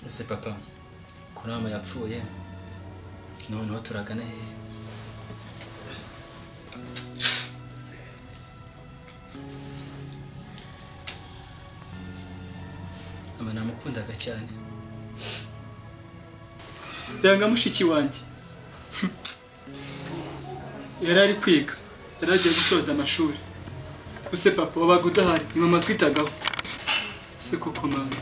ese papa ko nama yapfuye noneho turagana he? Mama namukundaga cyane. Yanga mushiki wanjye. Yarari kwiga. Yaragiye gusoza amashuri. Use papa wabaga udahari, ni mama twitagaho. Se koko mama.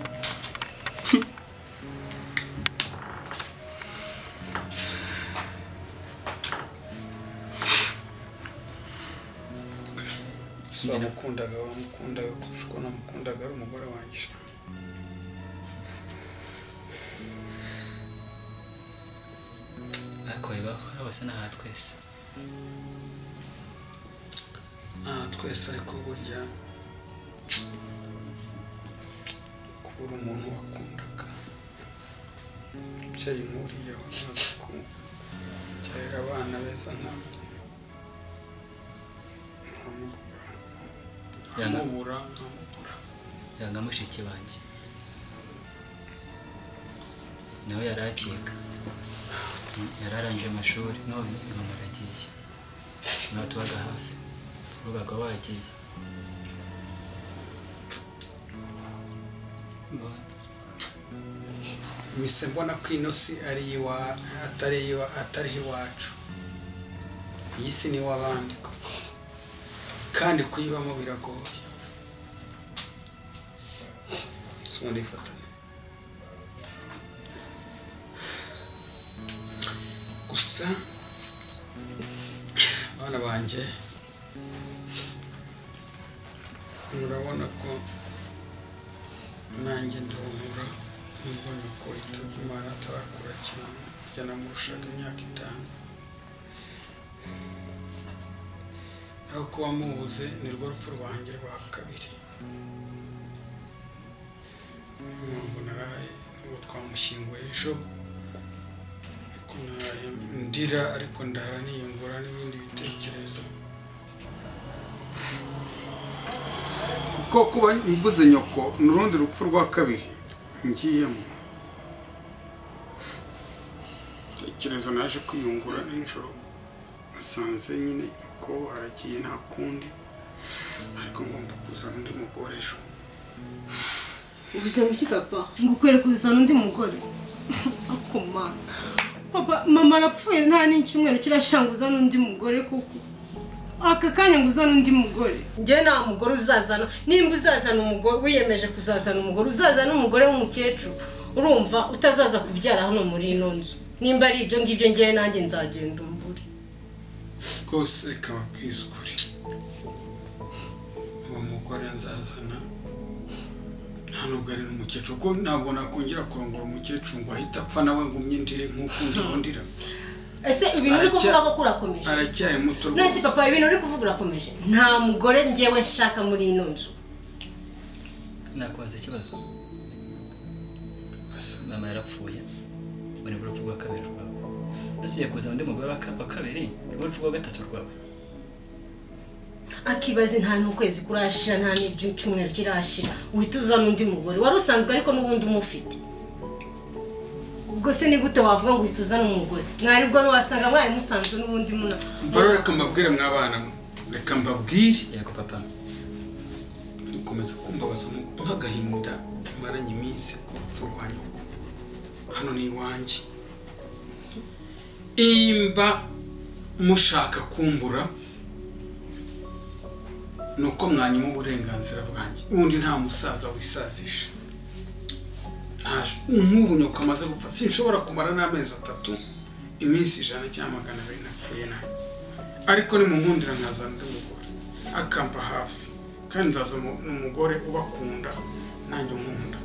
Namukundaga wamukundaga kuko namukundaga ari umugore wanjye. Ako bibaho bose na twese. Twese ariko burya kubura umuntu wakundaga umubyeyi nkuriya wamaze kubyarira abana beza nkamwe nkamubura yanga mushiki wanjye nawe yarakiga yararanje amashuri none mama aragiye nawe tubaga hafi ubaga wagiye mise mbona ko ino si ari atari iwacu iyi si ni w'abandi kandi kuyibamo biragoye sundi fatane gusa bana banje murabona ko nanjye ndahumura mbona ko itabye Imana atarakura cyane jyana murushaga imyaka 5 aho kuba mubuze ni rwo rupfu rwanjye rwa kabiri mpamvu naraye n'ubwo twamushyinguye ejo ariko naraye ndira ariko ndara niyungura n'ibindi bitekerezo kuko kuba mbuze nyoko n'urundi rupfu rwa kabiri ngiyemo tekerezo naje kwiyungura n'injoro asanze nyine ko aragiye nta kundi ariko ngomba kuzana undi mugore ejo. Uvuze iki papa ngukwere kuzana undi mugore? Akoma papa mama arapfuye nta n'icyumweru kirashanguza n'undi mugore kuko aka kanya nguzana undi mugore nge nta mugore uzazana nimba uzazana umugore wiyemeje kuzazana umugore uzazana umugore w'umukecuru urumva utazaza kubyara hano muri ino nzu nimba ari ibyo ngibyo ngiye nanjye nzagenda umbure kose kababwiza ukuri uwo mugore nzazana hano bwari n'umukecuru ko ntabwo nakongera kurongora umukecuru ngo ahita apfa nawe ngo umyendire nk'uko ndondira. Ese ibintu uri kuvuga ko kurakomeje aracyari muto nese papa ibintu uri kuvuga urakomeje nta mugore ngewe nshaka muri ino nzu. Nakubaza ikibazo mama yarapfuye bari urupfu rwa kabiri rwawe nasiye kuza undi mugore wa kabiri urupfu rwa gatatu rwawe akibaze nta n'ukwezi kurashira nta n'icyumweru kirashira uhita uzana undi mugore wari usanzwe ariko n'ubundi umufite ubwo se ni gute wavuga ngo uhita uzana umugore mwari bwo n'uwasanga mwari musanzwe n'ubundi muna mbaro reka mbabwire mwabana reka mbabwire yego papa ukomeza kumbabaza nk'agahinda maranye iminsi ku rupfu rwa nyoko hano ni iwanjye imba mushaka kumbura nuko mwanyuma uburenganzira bwanjye ubundi nta musaza wisazisha nk'ubu nyoko amaze gupfa sinshobora kumara n'amezi 3 iminsi 100 cyangwa 200 napfuye nanjye ariko ni mu nkundira nkazana undi mugore akampa hafi kandi nzaza n'umugore ubakunda nanjye nkunda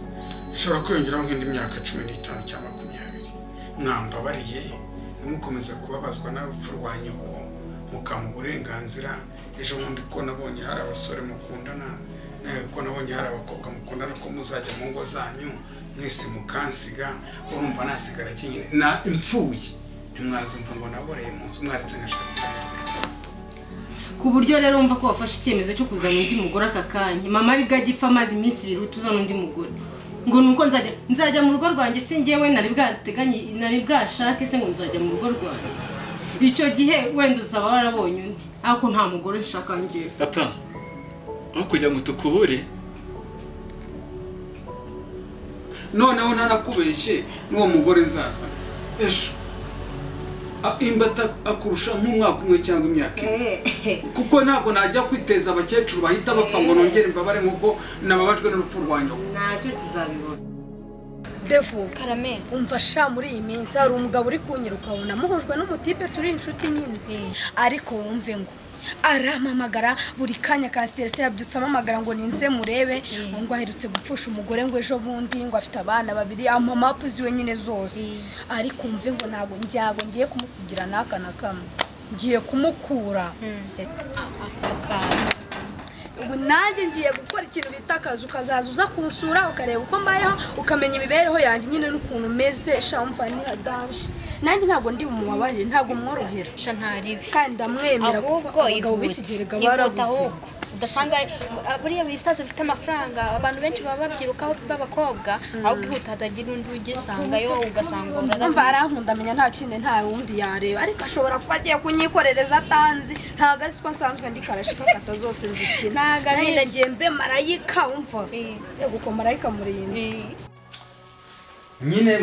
nshobora kwiyongeraho nk'indi myaka 15 cyangwa 20 mwambabariye ntimukomeze kubabazwa n'urupfu rwa nyoko mukamu uburenganzira ejo bundi ko nabonye hari abasore mukundana nawe ko nabonye hari abakobwa mukundana ko muzajya mu ngo zanyu mwese mukansiga urumva nasigara kinyine na impfuye ntimwazumva ngo naboreye mu nzu mwaretse ngashaka ku buryo rero wumva ko wafashe icyemezo cyo kuzana undi mugore aka kanya mama ari bwo agipfa amaze iminsi 2 tuzana undi mugore ngo nuko nzajya mu rugo rwanjye si njyewe nari bwashake se ngo nzajya mu rugo rwanjye icyo gihe wenda uzaba warabonye undi ariko nta mugore nshaka njyewe papa aho kugira ngo tukubure noneho ntanakubeshye n'uwo mugore nzaza ejo imbata akurusha nk'umwaka umwe cyangwa imyaka kuko ntabwo najya kwiteza abakecuru bahita bapfa ngo nongere mbabare nk'uko nababajwe n'urupfu rwa nyoko ntacyo tuzabibona Devu Karame umva sha muri iyi minsi hari umugabo uri kunyiruka ubona muhujwe n'umutipe turi inshuti nyine ariko wumve ngo arampamagara buri kanya ka stress yabyutse amamagara ngo ninze murebe ngo aherutse gupfusha umugore ngo ejo bundi ngo afite abana 2 amamapu ziwe nyine zose ariko umve ngo ntago ngiye kumusigira naka na kamwe ngiye kumukura ubu nanjye ngiye gukora ikintu bita akazi ukazaza uza kunsura ukareba uko mbayeho ukamenya imibereho yanjye nyine n'ukuntu meze shamva ni hadanje nanjye ntabwo ndi umubabarire ntabwo mworohera sha ntaribi kandi ndamwemera ahubwo abagabo b'ikigeriga barabuze udasanga buriya bisaza bifite amafaranga abantu benshi baba babyirukaho b'abakobwa aho kwihuta hatagira undi ugisangayo ugasanga umva arankunda amenya nta kindi nta wundi yareba ariko ashobora kuba agiye kunyikorereza atanzi ntabwo azi ko nsanzwe ndi karashika kata zose nzikina nahenda ngiye mbe marayika umva yego ko marayika murinzi nyine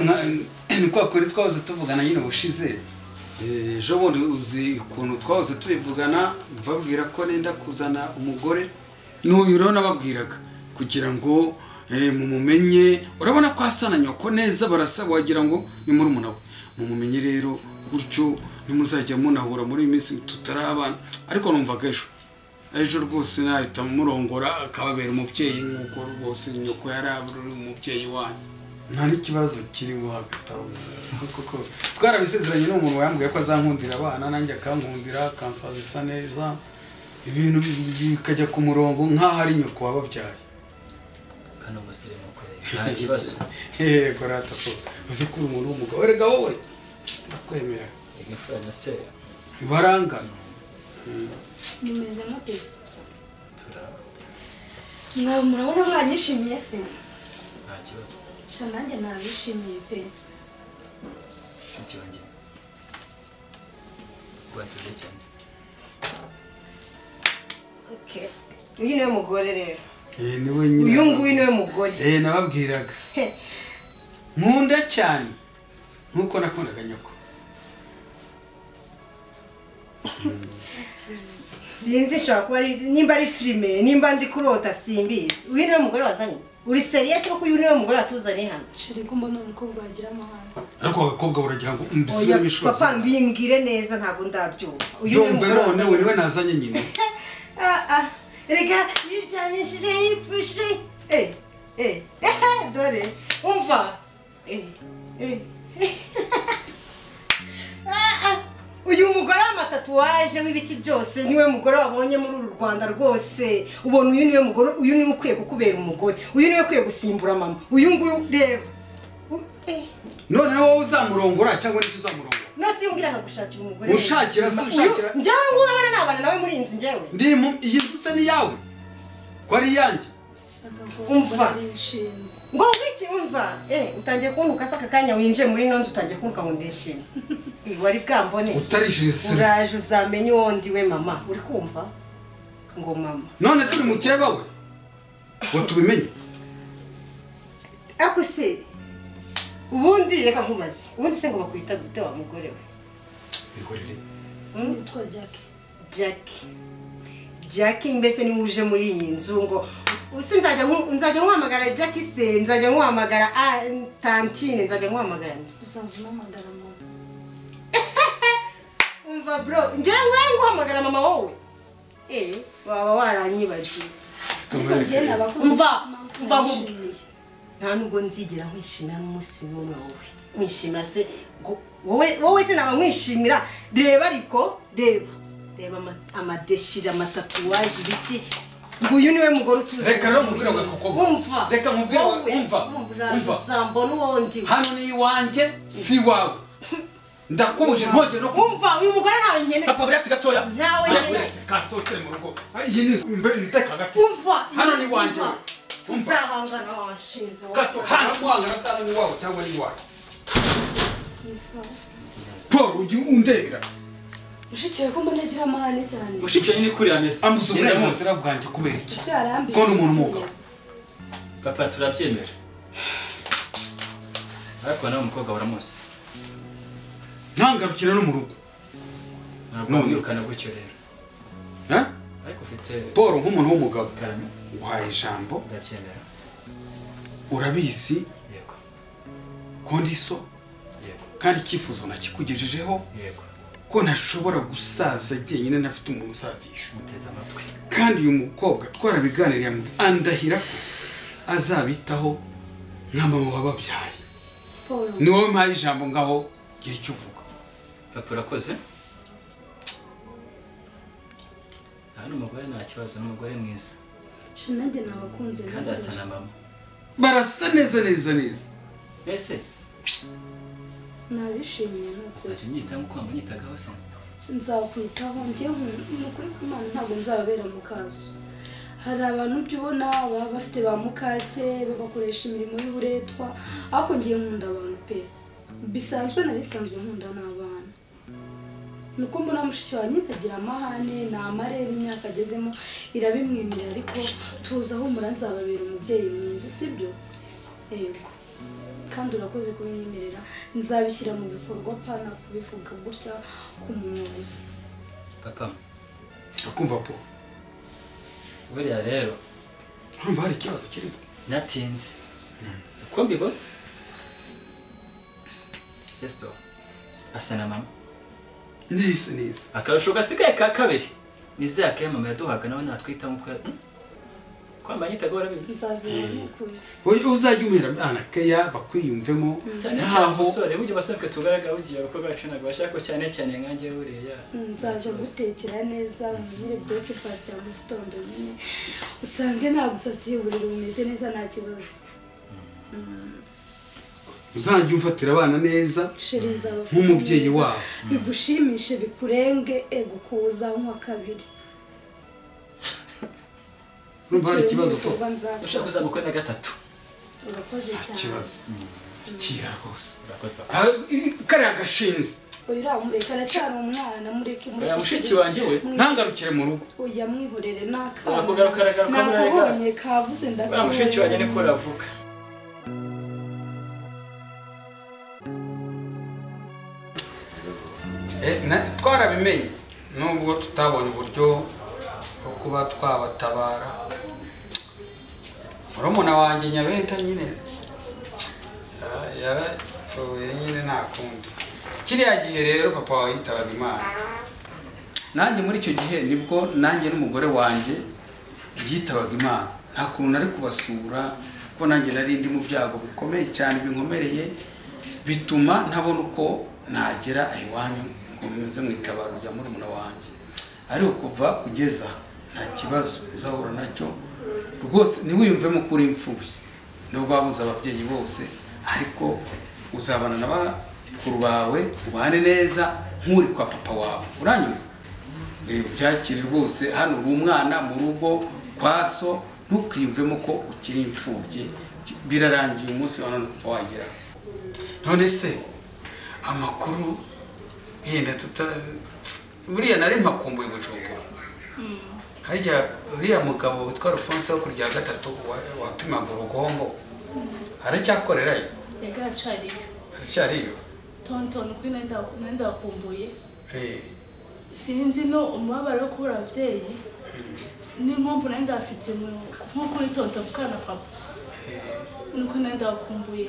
ni kwa kuri twahoze tuvugana nyine ubushize ejo bundi uzi ukuntu twahoze tubivugana mbabwira ko nenda kuzana umugore n'uyu rero nababwiraga kugira ngo mumumenye urabona ko asana nyoko neza barasaba wagira ngo ni muri umunawe mumumenye rero gutyo nimuzajya munahura muri iminsi tutarabana ariko numvaga ejo rwose nahita murongora akababera umubyeyi nk'uko rwose nyoko yaraburi umubyeyi wanyu nta n'ikibazo kirimo hagati aho kuko twarabisezeranye n'umuntu wambwiye ko azankundira abana nanjye akankundira akansabisa neza ibintu bikajya ku murongo nk'aho ari nyoko wababyaye hano musirimu ko nta kibazo yego rata ko uzi ko umuntu w'umugabo erega wowe ndakwemera igifura na se barangana nimeze muteze turaba murabona mwanyishimiye se nta kibazo sha nanjye nabishimiye pe ikibangiye kwatuje cyane okay uyu niwe mugore rero niwe nyine uyu nguyu niwe mugore nababwiraga nkunda cyane nkuko nakundaga nyoko sinzi shaka kuba nimba ari filime nimba ndi kurota simbizi uyu niwe mugore wazanye uri serious ko uyu niwe mugore atuzanye hano shiri ko mbona umukobwa wagira amahanga ariko abakobwa baragira ngo mbisubire bishobora papa mbimbwire neza ntabwo ndabyumva uyu niwe mugore niwe nazanye nyine rega yiryamishije yipfushije dore umva uyu mugore w'amatatuwaje w'ibiki byose niwe mugore wabonye muri uru Rwanda rwose ubona uyu niwe mugore uyu niwe ukwiye kukubera umugore uyu niwe ukwiye gusimbura mama uyu nguyu reba none wowe uzamurongora cyangwa n'ibyo uzamurongora nasi yumbwira akagushakira umugore ushakira se ushakira njyewe ngura abana n'abana nawe muri inzu njyewe ndimo iyi nzu se ni yawe ko ari yanjye umva ngo wiki umva utangiye kuntuka saka kanya winje muri nonze utangiye kuntuka ngo ndishinze wari bwambone utarishije uraje uzamenye wondi we mama uri kumva ngo mama none se uri mukeba we ngo tubimenye ako se ubundi reka nkumaze ubundi se ngo bakwita gute wa mugore we bigorere nitwa Jackie mbese ni uje muri iyi nzu ngo usi nzajya nkuhamagara Jackie se nzajya nkuhamagara Tantine nzajya nkuhamagara ndi usanzwe umpamagara mama umva bro njyewe nguhamagara mama wowe waba waranyibagiye umva nta nubwo nzigera nkwishimira n'umunsi n'umwe wowe mwishimira se wowe se naba mwishimira reba ariko reba amadeshira amatatuwaje ibiki ngo uyu niwe mugore utuze reka rero mubwira ngo akokobwa umva reka mubwira ngo umva sambo n'uwondi hano ni iwanjye si wawe ndakubuje ntogere no umva uyu mugore ntawe nyene papa buretse gatoya ntawe nyene kasotere mu rugo iyi ni ndeka gati umva hano ni wanje uzahangana washinze gato hano mwangana sana ni wawe cyangwa ni wawe Paul uyu undebera ushikiye ko munagira amahane cyane ushikiye ni kuri amese amusubira mu nzira bwanjye kubera iki icyo yarambiye ko n'umuntu mugabo papa turabyemera ariko nawe umukobwa baramuzi ntangarukira no mu rugo ntabwo mwirukana gutyo rero ariko ufite Paul nk'umuntu w'umugabo karame uhaye ijambo ndabyemera urabizi yego kondiso yego kandi icyifuzo nakikugejejeho yego ko ntashobora gusaza jyenyine ntafite umuntu usazisha muteze amatwi kandi uyu mukobwa twarabiganiriye andahira ko azabitaho nka mama wababyaye ni wowe mpaye ijambo ngaho gira icyo uvuga papa urakoze hano umugore nta kibazo n'umugore mwiza nanjye nabakunze kandi asa na mama barasa neza neza neza ese nabishimiye nuko uzajya unyitaho nk'uko wamwitagaho se nzakwitaho njyewe nukuri ku Imana ntabwo nzababera mu kazo hari abantu ujya ubona baba bafite ba mukase babakoresha imirimo y'uburetwa ariko ngiye nkunda abantu pe bisanzwe nari nsanzwe nkunda n'abana nuko mbona mushiki wanjye agira amahane ni amarere imyaka agezemo irabimwemerera ariko tuza aho nzababera umubyeyi mwiza sibyo yego kandi urakoze kubinyemerera nzabishyira mu bikorwa pana kubivuga gutya ku muntu gusa papa akumva po buriya rero urumva hari ikibazo kirimo natinze uko mbibona yesto asa na mama neza neza akarusho gasigaye ka kabiri nizeye ko mama yaduhaga nawe natwita nk'uko kwambara nyitaga warabizi nzazira n'ukuri wowe uzajya umera abana keya bakwiyumvemo cyane cyane umusore burya abasore twe tugaragara bugiye abakobwa bacu ntabwo bashaka cyane cyane nkanjye buriya nzaza gutekera neza umenyere breakfast ya mu gitondo nyine usange nta gusasiye uburiri bumeze neza nta kibazo uzajya umfatira abana neza sheri nzabafata nk'umubyeyi wabo bigushimishe bikurenge ego kuza nkwa kabiri urumva hari ikibazo po ushaka kuzamukwa na gatatu urakoze cyane ikibazo kira rwose urakoze papa kariya gashinze oya mureke aracyari umwana mureke oya mushiki wanjye we ntangarukire mu rugo oya mwihorere n'akana Urakugaruka nakabonye kavuze uriya mushiki wanjye niko uravuga twarabimenye nubwo tutabonye uburyo bwo kuba twabatabara murumuna wanjye nyabenda nyine yarapfuye nyine nta kundi kiriya gihe rero papa wawe yitabaga Imana nanjye muri icyo gihe nibwo nanjye n'umugore wanjye yitabaga Imana nta kuntu nari kubasura kuko nanjye nari ndi mu byago bikomeye cyane binkomereye bituma ntabona uko nagera iwanyu ngo nze mu itabaro rya murumuna wanjye ariko kuva ugeza nta kibazo uzahura nacyo rwose ntiwiyumvemo kuri imfubyi nubwo wabuze ababyeyi bose ariko uzabana na bakuru bawe ubane neza nk'uri kwa papa wawe uranyuma byakire rwose hano uri umwana mu rugo kwa so ntukiyumvemo ko ukiri imfubyi birarangiye umunsi wa none kuva wagera none se amakuru yenda buriya nari mpakumbuye Bujumbura harya uriya mugabo witwa Alphonse wo kurya gatatu wapimaga urugombo aracyakorerayo Ega acariyo aracyariyo tonton uko nenda wakumbuye sinzi no umubabaro wo kubura ababyeyi n'inkombo nenda bafite nko kuri tonton kukana papa nuko nenda wakumbuye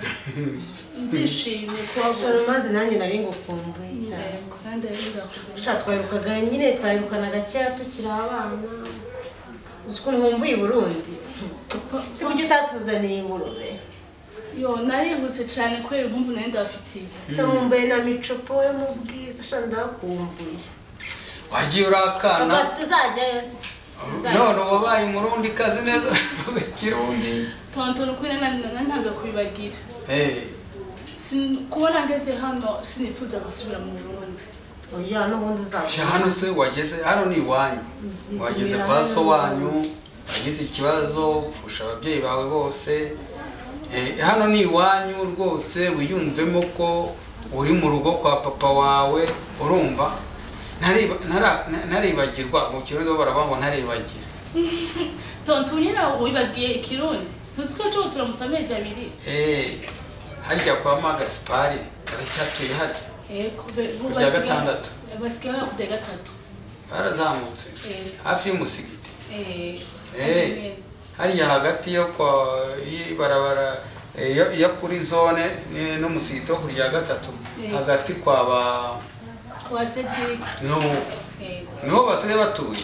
ndishimye Shoro maze nanjye nari ngukumbuye cyane nenda Usha twayirukaga nyine twayirukanaga cyera tukiri abana uko nkumbuye Burundi si buryo utatuzaniye ingurube yo narihuse cyane kubera inkombo nenda bafitiye nkumbuye na micopo yo mu bwiza sha ndakumbuye wagiye urakana basi tuzajyayo none wabaye umurundi kazi neza kirundi tonton uko nenda kubibagira kubona ngeze hano sinifuza gusubira mu Burundi. oya n'ubundi uzaba hano se wageze hano ni iwanyu wageze kwa so wanyu wagize ikibazo upfusha ababyeyi bawe bose hano ni iwanyu rwose wiyumvemo ko uri mu rugo kwa papa wawe urumva ntaribagirwa mu kirundi baravuga ngo ntaribagira tonto nyine wibagiye ikirundi tuzi ko cyo turamutse amezi abiri harya kwa Magasipari aracyatuye harya kujya gatandatu basigaye bakujya gatatu barazamutse hafi y'umusigiti harya hagati yo kwa barabara ya kuri zone n'umusigiti wo kurya gatatu hagati kwa Cedric niho basigaye batuye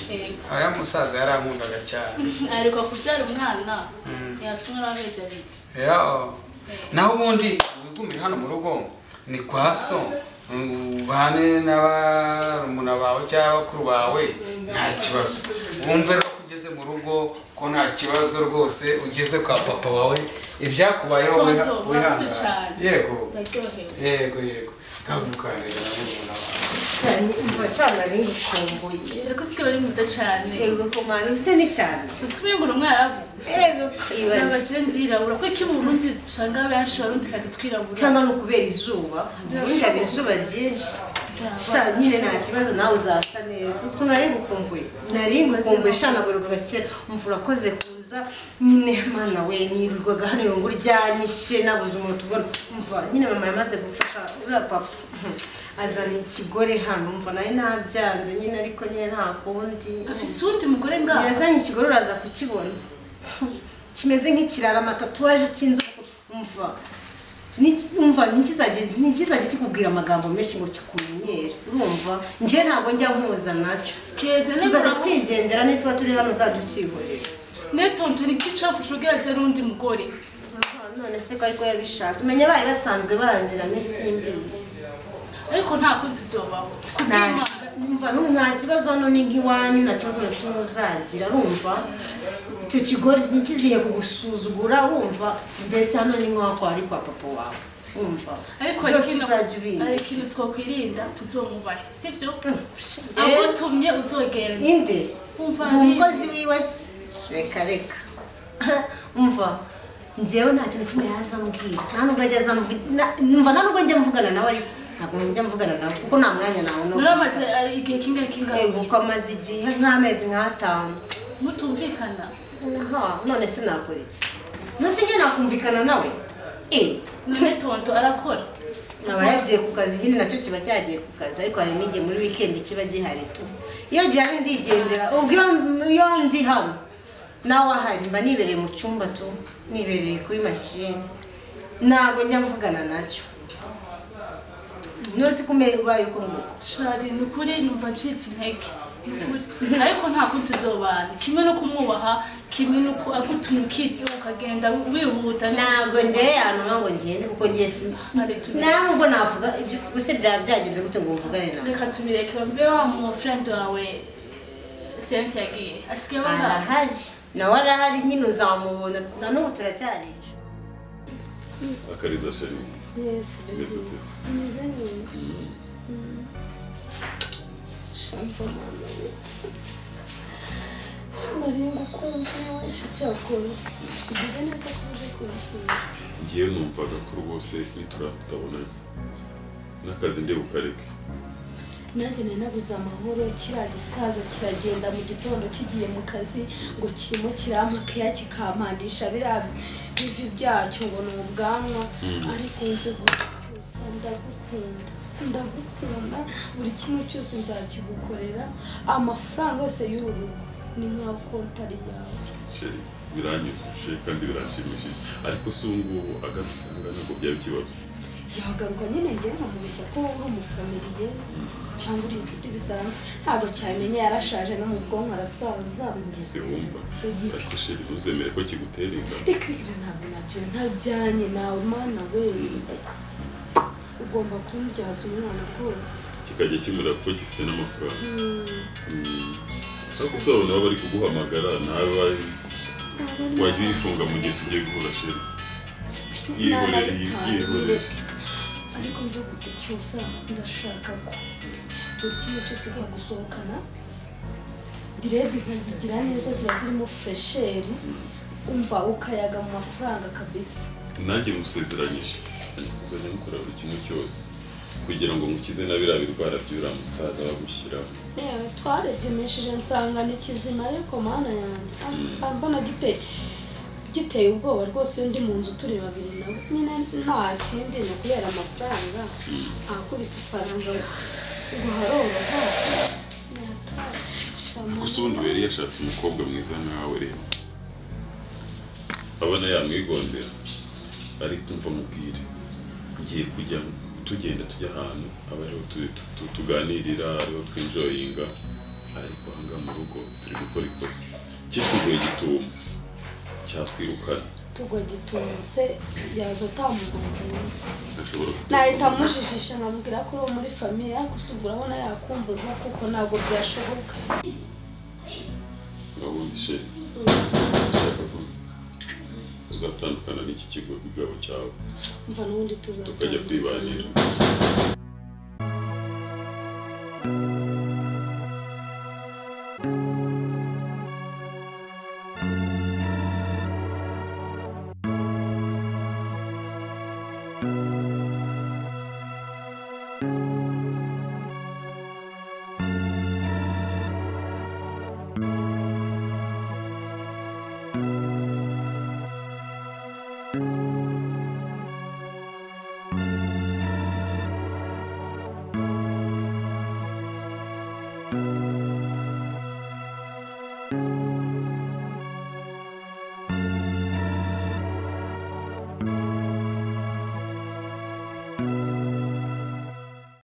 ariya musaza yarankundaga cyane ariko kubyara umwana yasumwe n'amezi abiri naho ubundi wigumire hano mu rugo ni kwa so ubane n'abarumuna bawe cyangwa bakuru bawe nta kibazo wumve ko ugeze mu rugo ko nta kibazo rwose ugeze kwa papa wawe ibyakubayeho wihangana yego kavukanira n'umwana wawe umva cyane ari ngukumbuye nzi ko usigaye bari mwiza cyane yego kumana use ni cyane usigaye ngo umwarabu yego abakire ndirabura ko iki mu Burundi dusanga benshi barundi kazi twirabura cyangwa no kubera izuba ubundi izuba ryinshi sha nyine nta kibazo nawe uzasa neza uko nari ngukumbuye shanaguruka gakera umvura urakoze kuza nyine mana we nirirwaga hano irungu ryanyishe nabuze umuntu ubona umva nyine mama yamaze gufasha uriya papa azana ikigore hano umva nawe nabyanze nyine ariko nyine nta kundi afise undi mugore ngaho yazanye ikigore uraza kukibona kimeze nk'ikirara amatatuwaje cy'inzoka umva nikizajya kikubwira amagambo menshi ngo kikumenyere urumva njye ntabwo njya nkuza nacyo tuzajya twigendera nituba turi hano uzadukihorera netonto ni kicafu ugeretse n'undi mugore none se ko ariko yabishatse umenya bari basanzwe baziranye simbizi ariko nta kundi tuzobaho nta kibazo hano ni nk'iwanyu nta kibazo na kimwe uzagira urumva icyo kigore ntikiziye kugusuzugura wumva mbese hano ni nk'aho ari kwa papa wawe wumva byose uzajya ubindi ariko ikintu twakwirinda tuzomubahe sibyo agutumye uzogera inde ndi umukozi wiwe reka umva njyewe nta kintu kimwe yazambwira nta nubwo ajya azamvuga nta nubwo njya mvugana nawe ariko ntabwo njya mvugana nawe kuko nta mwanya nawe nuramaze igihe kingahe uko amaze igihe nk'amezi nk'atanu mutumvikana none se nakora iki nose njye nakumvikana nawe none tonto arakora aba yagiye ku kazi nyine nacyo kiba cyagiye ku kazi ariko hari n'igihe muri wikendi kiba gihari tu iyo gihari ndigendera ubwo iyo ndi hano nawe ahari mba nibereye mu cyumba tu nibereye kuri mashini ntabwo njya mvugana nacyo nose ubaye uko nguko shari ni ukuri numva ncitse intege ariko nta kundi tuzobana kimwe no kumwubaha kimwe no agutumye ukagenda wihuta ntabwo njyewe yanuma ngo ngende kuko ngiye nawe ubwo navuga gusa byaba byagenze gute ngo mvugane nawe reka tubireke mbe wa mu friend wawe Cynthia yagiye asigaye arahari nawe arahari nyine uzamubona na n'ubu turacyari akariza sheri meze tese shamva mama nari ngukumbuye inshuti yakora ugize neza ko uje kunsura ngiye numvaga ko rwose nituratabona n'akazi nde bukareke nanjye nari nabuze amahoro kiriya gisaza kiragenda mu gitondo kigiye mu kazi ngo kirimo kirampakaya kikampandisha biriya bivi byacyo ngo ni ubwanwa ariko nzi gusa ndagukunda buri kimwe cyose nzakigukorera amafaranga yose y'uru rugo ni nkaho konti ari yawe sheri biranyujije kandi biranshimishije ariko si ubungubu agadusanga ntabwo byaba ikibazo yagaruka nyine njye nkamubeshya ko uri umufamiliye cyangwa uri inshuti bisanzwe ntabwo cyamenye yarashaje no mu bwonko arasaza se wumva ariko sheri ntuzemere ko kigutera inda reka ntabwo nabyo ntabyanye nawe mana we ugomba kumubyaza umwana rwose kikajya kimura kuko gifite n'amafaranga ariko usaba nabo bari kuguhamagara nawe wajya uyifunga mu gihe tugiye guhura sheri yihorere ariko mve gute cyose ndashaka ko buri kimwe cyose gusohokana diredi nkazigira neza ziba zirimo fresheri umva ukayaga mu mafaranga kabisa. nanjye musezeranyije kuzajya mukora buri kimwe cyose kugira ngo mukize na biriya birwara by'uriya musaza bagushyiraho. yewe twarepimishije nsanga ni kizima ariko mana yanjye mbona giteye ubwoba rwose iyo ndi mu nzu turi babiri nawe nyine nta kindi ni ukubera amafaranga akubise ifaranga ngo haroroha. gusa ubundi yari yashatse umukobwa mwiza nkawe rero abona yamwigondera ariko mva mubwire ngiye kujya tugenda tujya ahantu aba ariho tuganirira ariho twinjoyinga ariko ahangaha mu rugo turi gukora ikosa kitugoye gituma cyakwirukana tugwa gitunze yaza atamugonganye nahita amujijisha nkamubwira ko uri muri famiye ariko usubwo urabona yakumbuza kuko ntabwo byashoboka. ngabundi she uzatandukana n'iki kigo bigabo cyawe mva n'ubundi tukajya kwibanira. you.